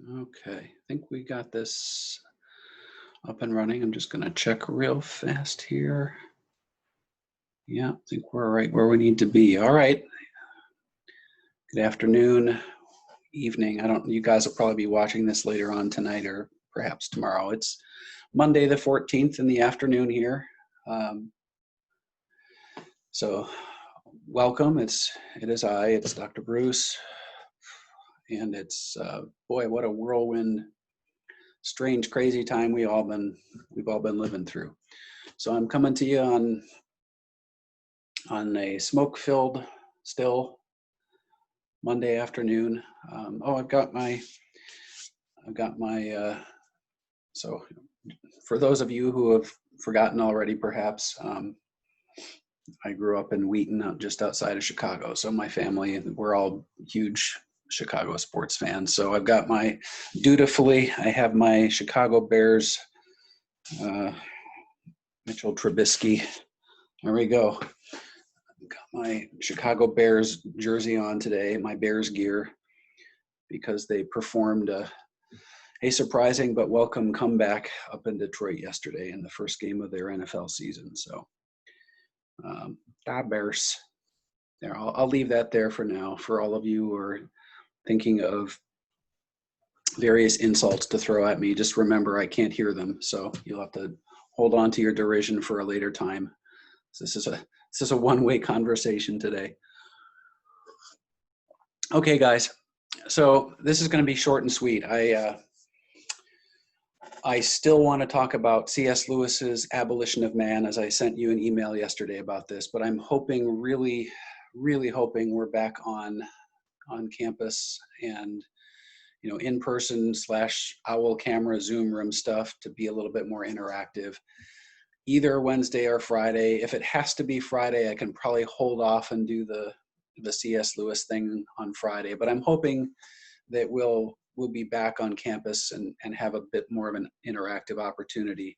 Okay, I think we got this up and running. I'm just going to check real fast here. Yeah, I think we're right where we need to be. All right. Good afternoon, evening. You guys will probably be watching this later on tonight or perhaps tomorrow. It's Monday the 14th in the afternoon here. So welcome. It's Dr. Bruce. And it's, boy, what a whirlwind, strange, crazy time we've all been living through. So I'm coming to you on a smoke-filled still Monday afternoon. I've got my. So for those of you who have forgotten already, perhaps I grew up in Wheaton, just outside of Chicago. So my family, we're all huge Chicago sports fans. So I've got I have my Chicago Bears, Mitchell Trubisky. There we go. Got my Chicago Bears jersey on today, my Bears gear, because they performed a surprising but welcome comeback up in Detroit yesterday in the first game of their NFL season. So, Bears. There, I'll leave that there for now. For all of you who are thinking of various insults to throw at me, just remember I can't hear them, so you'll have to hold on to your derision for a later time. This is a one-way conversation today. Okay, guys. So this is going to be short and sweet. I still want to talk about C.S. Lewis's Abolition of Man, as I sent you an email yesterday about this, but I'm hoping, really hoping we're back on campus and, in-person / owl camera Zoom room stuff to be a little bit more interactive, either Wednesday or Friday. If it has to be Friday, I can probably hold off and do the C.S. Lewis thing on Friday, but I'm hoping that we'll be back on campus and have a bit more of an interactive opportunity.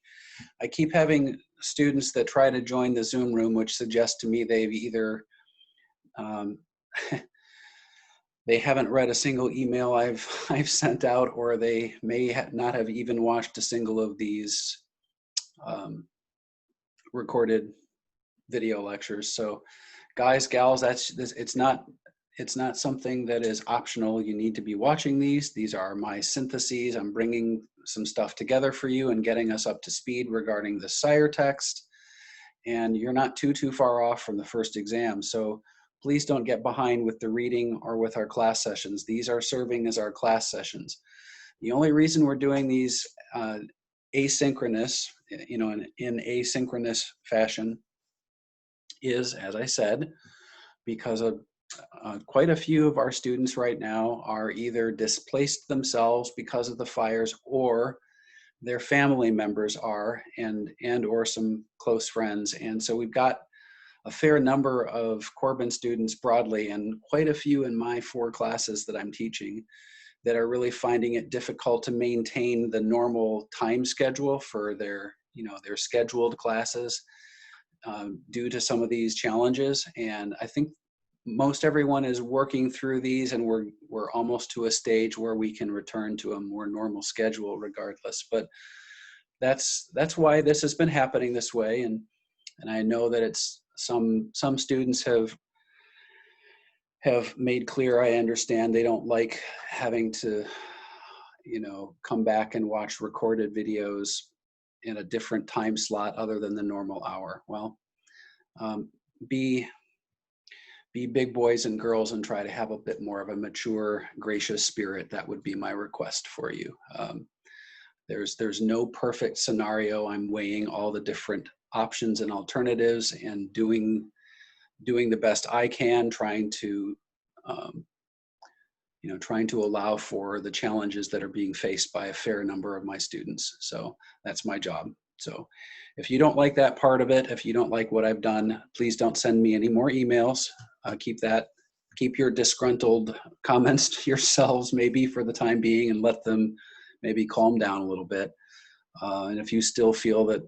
I keep having students that try to join the Zoom room, which suggests to me they've either they haven't read a single email I've sent out, or they may not have even watched a single of these recorded video lectures. So guys, gals, it's not something that is optional. You need to be watching these. These are my syntheses. I'm bringing some stuff together for you and getting us up to speed regarding the Sire text. And you're not too far off from the first exam. So please don't get behind with the reading or with our class sessions. These are serving as our class sessions. The only reason we're doing these asynchronous, in asynchronous fashion is, as I said, because of quite a few of our students right now are either displaced themselves because of the fires, or their family members are, and or some close friends. And so we've got a fair number of Corbin students broadly, and quite a few in my 4 classes that I'm teaching, that are really finding it difficult to maintain the normal time schedule for their scheduled classes due to some of these challenges. And I think most everyone is working through these, and we're almost to a stage where we can return to a more normal schedule regardless. But that's why this has been happening this way. And I know that it's some students have made clear, I understand, they don't like having to come back and watch recorded videos in a different time slot other than the normal hour. Well, be big boys and girls and try to have a bit more of a mature, gracious spirit. That would be my request for you. There's no perfect scenario. I'm weighing all the different options and alternatives and doing the best I can, trying to allow for the challenges that are being faced by a fair number of my students. So that's my job. So if you don't like that part of it, if you don't like what I've done, please don't send me any more emails. Keep your disgruntled comments to yourselves, maybe for the time being, and let them maybe calm down a little bit. And if you still feel that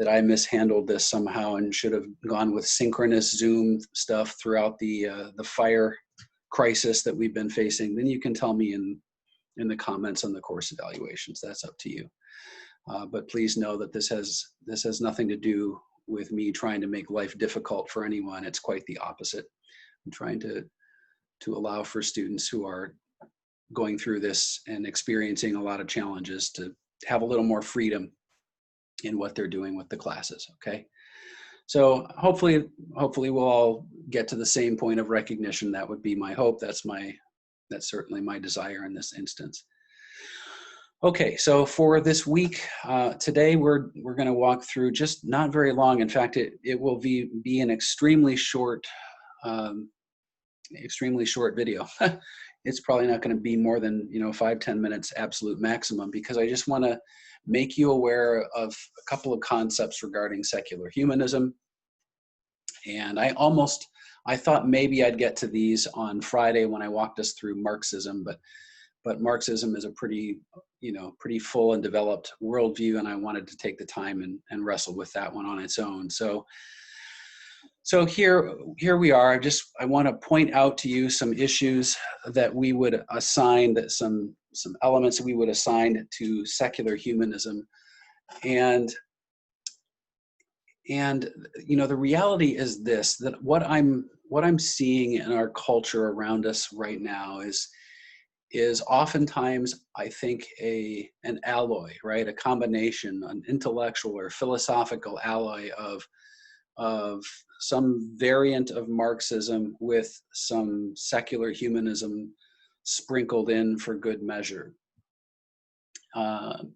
I mishandled this somehow and should have gone with synchronous Zoom stuff throughout the fire crisis that we've been facing, then you can tell me in the comments on the course evaluations. That's up to you. But please know that this has nothing to do with me trying to make life difficult for anyone. It's quite the opposite. I'm trying to allow for students who are going through this and experiencing a lot of challenges to have a little more freedom in what they're doing with the classes, okay? So hopefully we'll all get to the same point of recognition. That would be my hope. That's certainly my desire in this instance. Okay, so for this week, today we're going to walk through just not very long. In fact, it will be an extremely short video. It's probably not going to be more than 5-10 minutes absolute maximum, because I just want to make you aware of a couple of concepts regarding secular humanism. And I thought maybe I'd get to these on Friday when I walked us through Marxism, but Marxism is a pretty full and developed worldview, and I wanted to take the time and wrestle with that one on its own. So here we are. I want to point out to you some issues that we would assign, that some elements that we would assign to secular humanism, and the reality is this: that what I'm seeing in our culture around us right now is oftentimes, I think, an alloy, right? A combination, an intellectual or philosophical alloy of some variant of Marxism with some secular humanism sprinkled in for good measure. What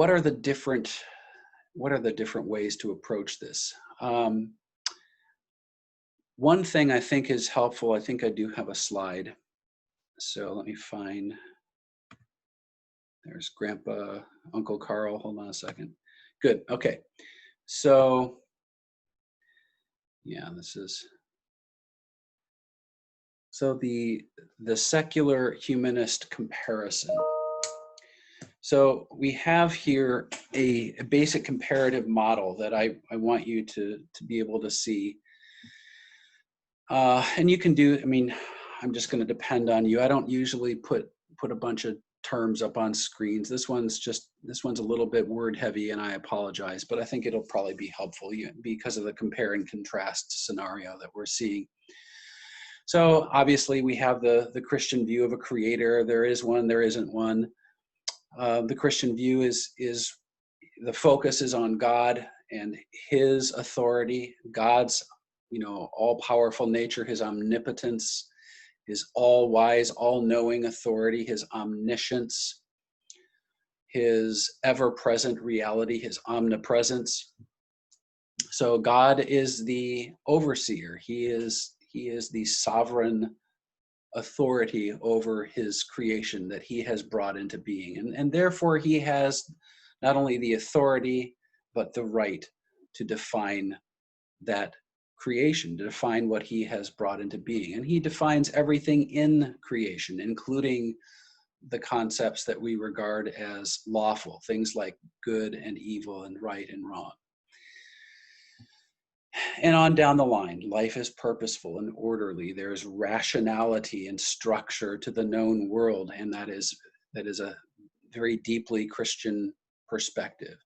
are the different ways to approach this? One thing I think is helpful, I think I do have a slide. So let me find, there's Grandpa, Uncle Carl, hold on a second. Good, okay. So, yeah, so the secular humanist comparison. So we have here a basic comparative model that I want you to be able to see. And you can do, I'm just going to depend on you. I don't usually put a bunch of terms up on screens. This one's a little bit word heavy, and I apologize, but I think it'll probably be helpful because of the compare and contrast scenario that we're seeing. So obviously we have the Christian view of a creator. There is one, there isn't one. The Christian view is the focus is on God and his authority, God's all-powerful nature, his omnipotence, his all-wise, all-knowing authority, his omniscience, his ever-present reality, his omnipresence. So God is the overseer. He is the sovereign authority over his creation that he has brought into being. And therefore he has not only the authority, but the right to define that creation, to define what he has brought into being. And he defines everything in creation, including the concepts that we regard as lawful, things like good and evil and right and wrong. And on down the line, life is purposeful and orderly. There's rationality and structure to the known world, and that is a very deeply Christian perspective.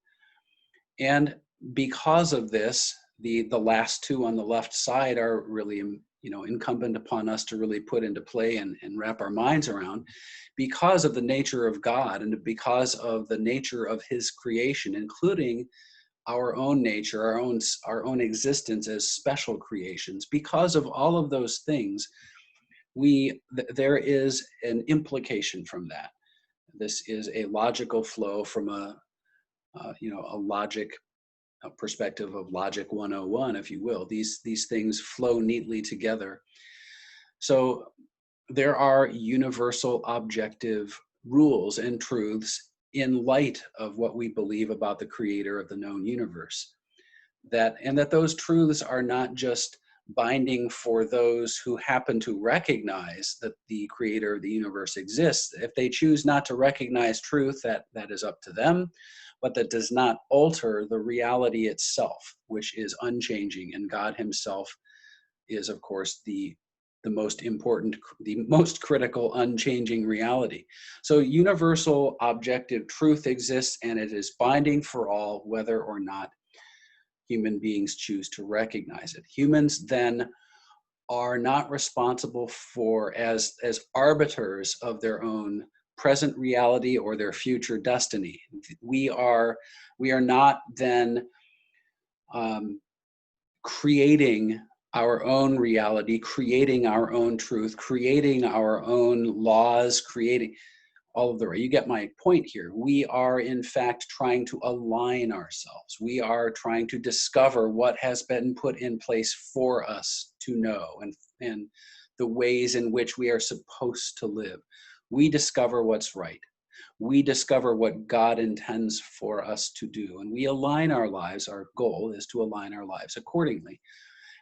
And because of this, the last two on the left side are really incumbent upon us to really put into play and wrap our minds around, because of the nature of God and because of the nature of his creation, including our own nature, our own existence as special creations. Because of all of those things, there is an implication from that. This is a logical flow from a logic perspective of Logic 101, if you will. These things flow neatly together. So there are universal objective rules and truths in light of what we believe about the creator of the known universe. That those truths are not just binding for those who happen to recognize that the creator of the universe exists. If they choose not to recognize truth, that is up to them, but that does not alter the reality itself, which is unchanging. And God himself is, of course, the the most important, the most critical, unchanging reality. So universal objective truth exists, and it is binding for all, whether or not human beings choose to recognize it. Humans then are not responsible for, as arbiters of their own present reality or their future destiny. We are not then creating our own reality, creating our own truth, creating our own laws, creating all of the, you get my point here. We are in fact trying to align ourselves. We are trying to discover what has been put in place for us to know, and the ways in which we are supposed to live. We discover what's right. We discover what God intends for us to do, and we align our lives. Our goal is to align our lives accordingly.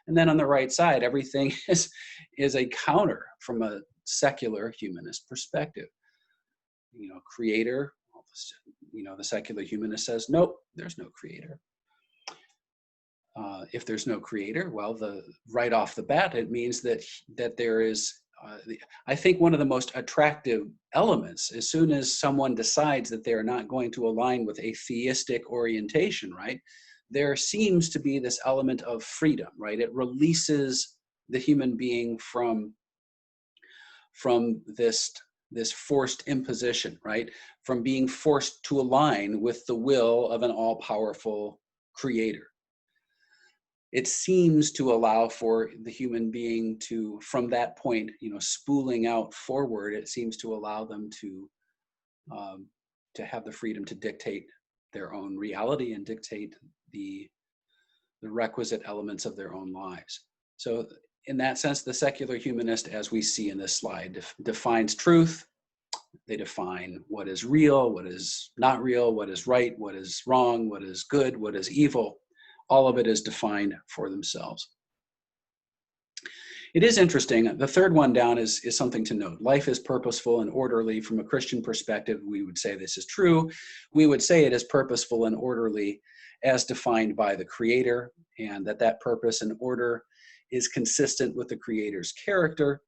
And then on the right side, everything is a counter from a secular humanist perspective. Creator, the secular humanist says, nope, there's no creator. If there's no creator, well, right off the bat, it means that there is, I think one of the most attractive elements, as soon as someone decides that they're not going to align with a theistic orientation, right, there seems to be this element of freedom, right? It releases the human being from this forced imposition, right? From being forced to align with the will of an all-powerful creator. It seems to allow for the human being to, from that point, spooling out forward, it seems to allow them to have the freedom to dictate their own reality and dictate the requisite elements of their own lives. So in that sense, the secular humanist, as we see in this slide, defines truth. They define what is real, what is not real, what is right, what is wrong, what is good, what is evil. All of it is defined for themselves. It is interesting. The third one down is something to note. Life is purposeful and orderly. From a Christian perspective, we would say this is true. We would say it is purposeful and orderly as defined by the Creator, and that purpose and order is consistent with the Creator's character,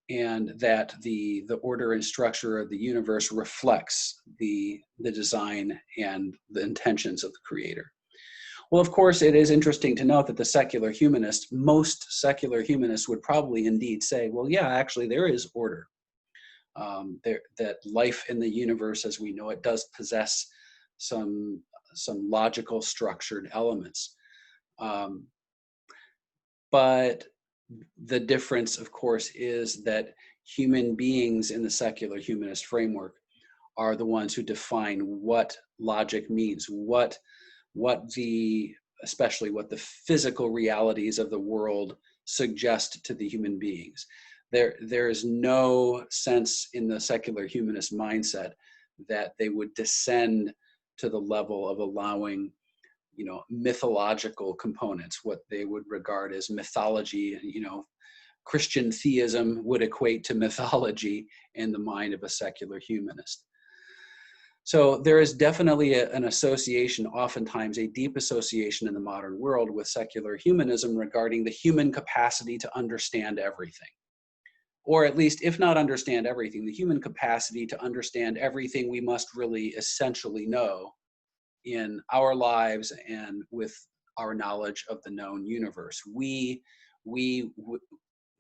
and that the order and structure of the universe reflects the design and the intentions of the Creator. Well, of course, it is interesting to note that most secular humanists would probably indeed say, well, yeah, actually there is order. That life in the universe as we know it does possess some logical structured elements. But the difference, of course, is that human beings in the secular humanist framework are the ones who define what logic means, especially what the physical realities of the world suggest to the human beings. There is no sense in the secular humanist mindset that they would descend to the level of allowing, mythological components, what they would regard as mythology. Christian theism would equate to mythology in the mind of a secular humanist. So there is definitely an association, oftentimes a deep association in the modern world with secular humanism regarding the human capacity to understand everything. Or at least, if not understand everything, the human capacity to understand everything we must really essentially know in our lives and with our knowledge of the known universe. We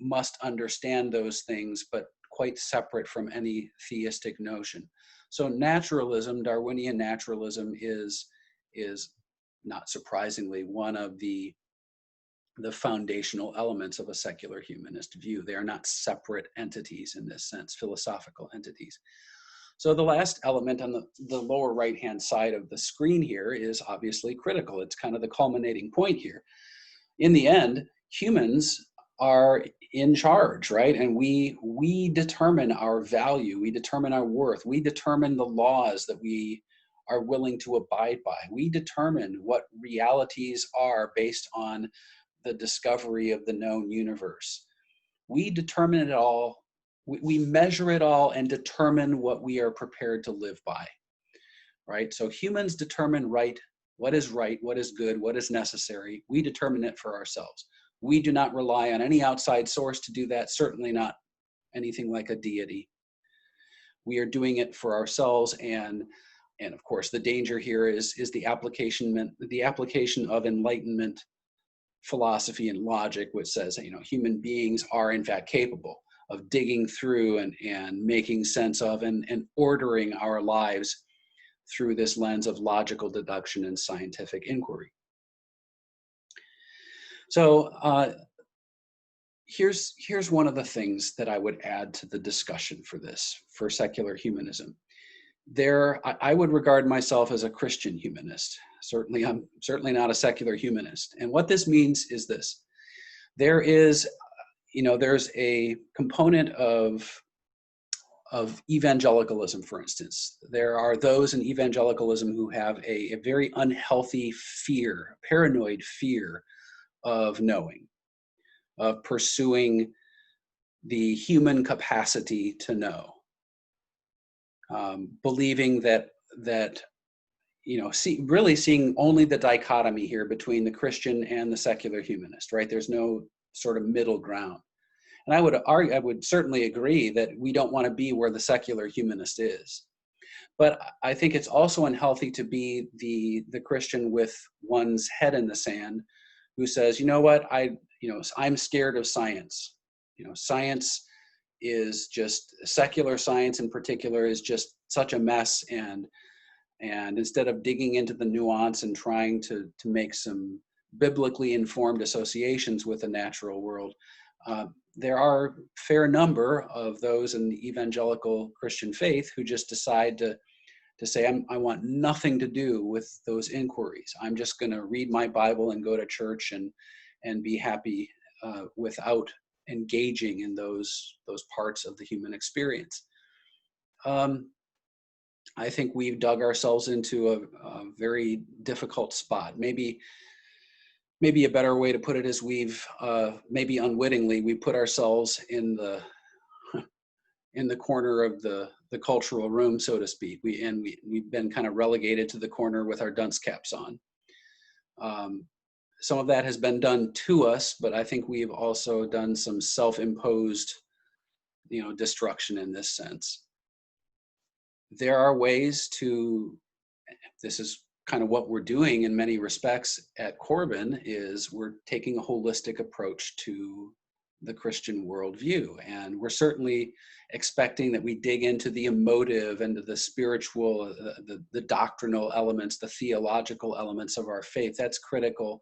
must understand those things, but quite separate from any theistic notion. So naturalism, Darwinian naturalism, is not surprisingly one of the foundational elements of a secular humanist view. They are not separate entities in this sense, philosophical entities. So the last element on the lower right-hand side of the screen here is obviously critical. It's kind of the culminating point here. In the end, humans are in charge, right? And we determine our value, we determine our worth, we determine the laws that we are willing to abide by. We determine what realities are based on the discovery of the known universe. We determine it all. We measure it all and determine what we are prepared to live by, right? So humans determine what is good, what is necessary. We determine it for ourselves. We do not rely on any outside source to do that, certainly not anything like a deity. We are doing it for ourselves, and of course the danger here is the application of Enlightenment philosophy and logic, which says, you know, human beings are in fact capable of digging through and making sense of and ordering our lives through this lens of logical deduction and scientific inquiry. So here's one of the things that I would add to the discussion for secular humanism. I would regard myself as a Christian humanist. Certainly, I'm certainly not a secular humanist. And what this means is this: there's a component of evangelicalism, for instance. There are those in evangelicalism who have a very unhealthy fear, paranoid fear of knowing, of pursuing the human capacity to know, believing that really seeing only the dichotomy here between the Christian and the secular humanist, right? There's no sort of middle ground. And I would certainly agree that we don't want to be where the secular humanist is. But I think it's also unhealthy to be the Christian with one's head in the sand, who says, you know what, I'm scared of science. You know, science is just, secular science in particular is just such a mess, and instead of digging into the nuance and trying to make some biblically informed associations with the natural world, there are a fair number of those in the evangelical Christian faith who just decide to say, I want nothing to do with those inquiries. I'm just going to read my Bible and go to church and be happy without engaging in those parts of the human experience. I think we've dug ourselves into a very difficult spot. Maybe a better way to put it is we've maybe unwittingly we put ourselves in the corner of the cultural room, so to speak. We've been kind of relegated to the corner with our dunce caps on. Some of that has been done to us, but I think we've also done some self-imposed, destruction in this sense. There are ways to, this is kind of what we're doing in many respects at Corbin, is we're taking a holistic approach to the Christian worldview. And we're certainly expecting that we dig into the emotive and the spiritual, the doctrinal elements, the theological elements of our faith. That's critical.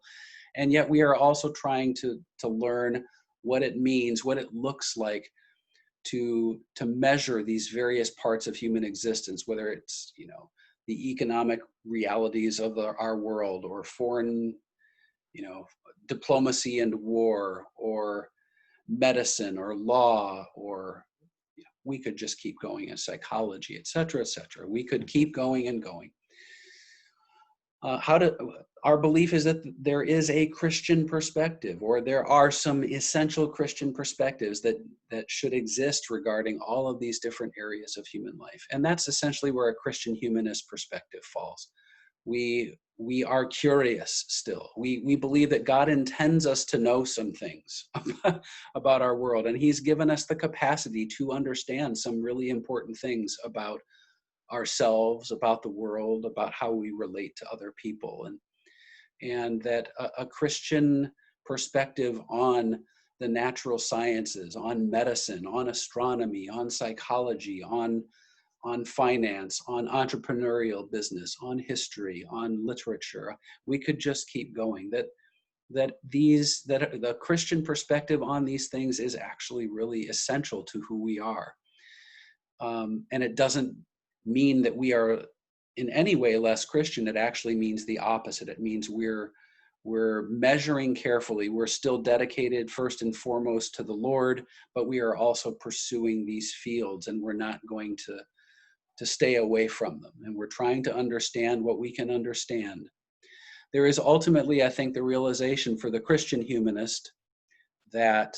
And yet we are also trying to learn what it means, what it looks like to measure these various parts of human existence, whether it's, the economic realities of our world, or foreign, diplomacy and war, or medicine or law, or we could just keep going in psychology, et cetera, et cetera. We could keep going and going. Our belief is that there is a Christian perspective, or there are some essential Christian perspectives that should exist regarding all of these different areas of human life. And that's essentially where a Christian humanist perspective falls. We are curious still. We believe that God intends us to know some things about our world, and He's given us the capacity to understand some really important things about ourselves, about the world, about how we relate to other people, and that a Christian perspective on the natural sciences, on medicine, on astronomy, on psychology, on finance, on entrepreneurial business, on history, on literature. We could just keep going. That the Christian perspective on these things is actually really essential to who we are. And it doesn't mean that we are in any way less Christian. It actually means the opposite. It means we're measuring carefully. We're still dedicated first and foremost to the Lord, but we are also pursuing these fields, and we're not going to stay away from them. And we're trying to understand what we can understand. There is ultimately, I think, the realization for the Christian humanist that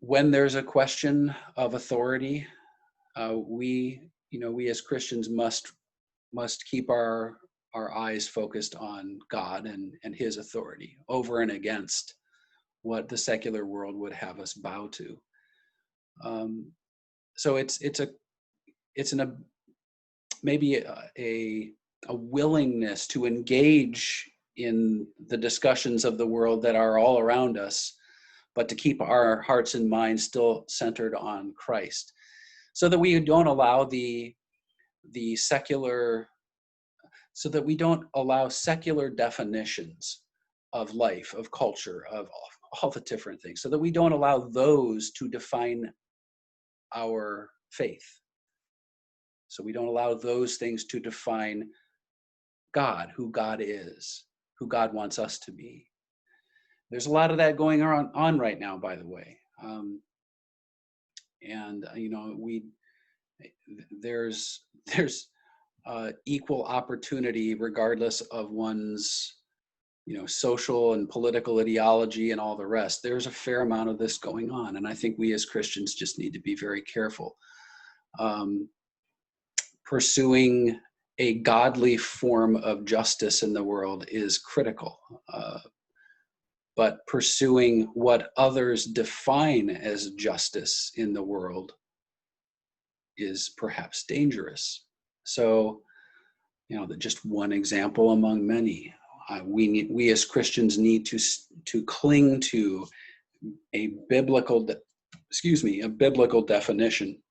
when there's a question of authority, we as Christians must keep our our eyes focused on God and his authority over and against what the secular world would have us bow to. So it's maybe a willingness to engage in the discussions of the world that are all around us, but to keep our hearts and minds still centered on Christ, so that we don't allow the secular, so that we don't allow secular definitions of life, of culture, of all the different things, so that we don't allow those to define our faith. So we don't allow those things to define God, who God is, who God wants us to be. There's a lot of that going on right now, by the way. And there's equal opportunity regardless of one's social and political ideology and all the rest. There's a fair amount of this going on, and I think we as Christians just need to be very careful. Pursuing a godly form of justice in the world is critical, but pursuing what others define as justice in the world is perhaps dangerous. So, just one example among many. We as Christians need to cling to a biblical definition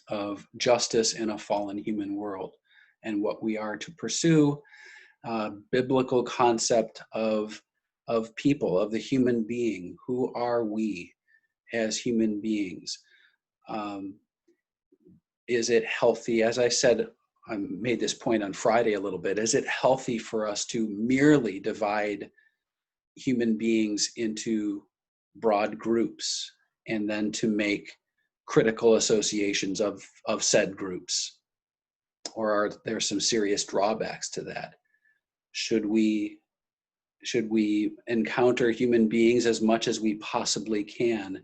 of justice in a fallen human world, and what we are to pursue, biblical concept of people, of the human being. Who are we as human beings? Is it healthy? As I said, I made this point on Friday a little bit. Is it healthy for us to merely divide human beings into broad groups and then to make critical associations of said groups? Or are there some serious drawbacks to that? Should we encounter human beings as much as we possibly can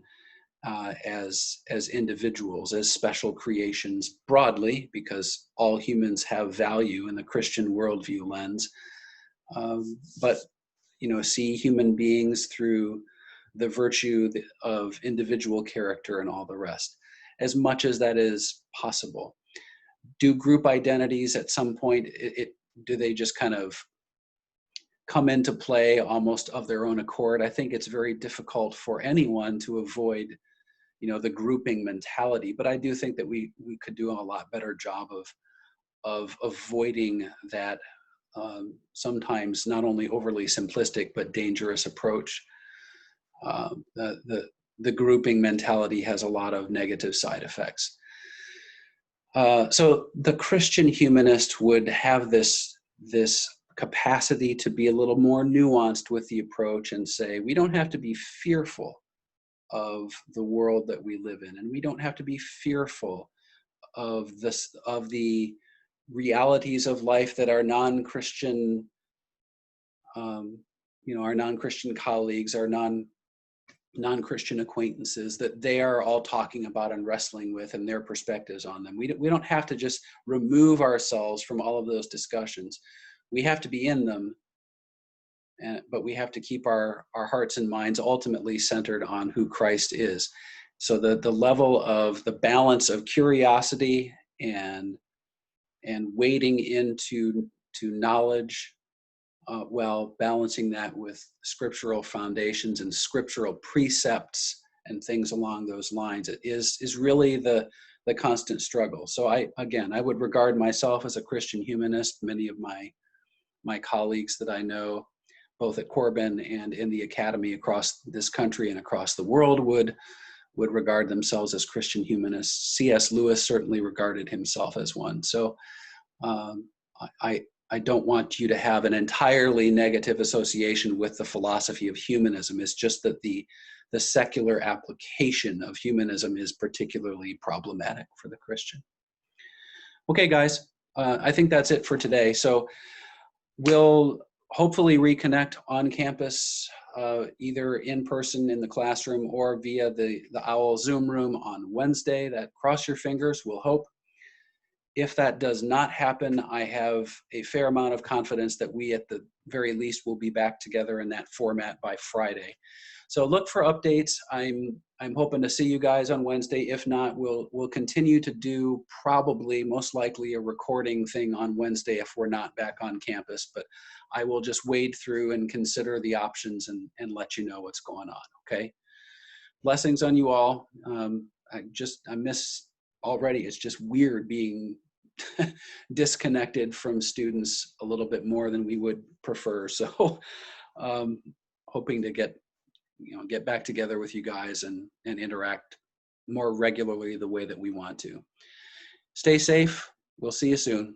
as individuals, as special creations broadly, because all humans have value in the Christian worldview lens, but see human beings through the virtue of individual character and all the rest, as much as that is possible. Do group identities at some point, do they just kind of come into play almost of their own accord? I think it's very difficult for anyone to avoid the grouping mentality, but I do think that we could do a lot better job of avoiding that sometimes not only overly simplistic but dangerous approach. The grouping mentality has a lot of negative side effects. So the Christian humanist would have this capacity to be a little more nuanced with the approach and say, we don't have to be fearful of the world that we live in, and we don't have to be fearful of the realities of life that our non-Christian our non-Christian colleagues, our non-Christian acquaintances, that they are all talking about and wrestling with, and their perspectives on them. We don't have to just remove ourselves from all of those discussions. We have to be in them, but we have to keep our hearts and minds ultimately centered on who Christ is. So the level of the balance of curiosity and wading into knowledge, while balancing that with scriptural foundations and scriptural precepts and things along those lines, is really the constant struggle. So I would regard myself as a Christian humanist. Many of my colleagues that I know, both at Corbin and in the academy across this country and across the world, would regard themselves as Christian humanists. C.S. Lewis certainly regarded himself as one. So I don't want you to have an entirely negative association with the philosophy of humanism. It's just that the secular application of humanism is particularly problematic for the Christian. Okay, guys, I think that's it for today. So we'll hopefully reconnect on campus, either in person in the classroom or via the OWL Zoom room on Wednesday. That, cross your fingers, we'll hope. If that does not happen, I have a fair amount of confidence that we at the very least will be back together in that format by Friday. So look for updates. I'm hoping to see you guys on Wednesday. If not, we'll continue to do probably most likely a recording thing on Wednesday if we're not back on campus. But I will just wade through and consider the options and let you know what's going on. Okay. Blessings on you all. I miss already. It's just weird being disconnected from students a little bit more than we would prefer. So hoping to get back together with you guys and interact more regularly the way that we want to. Stay safe. We'll see you soon.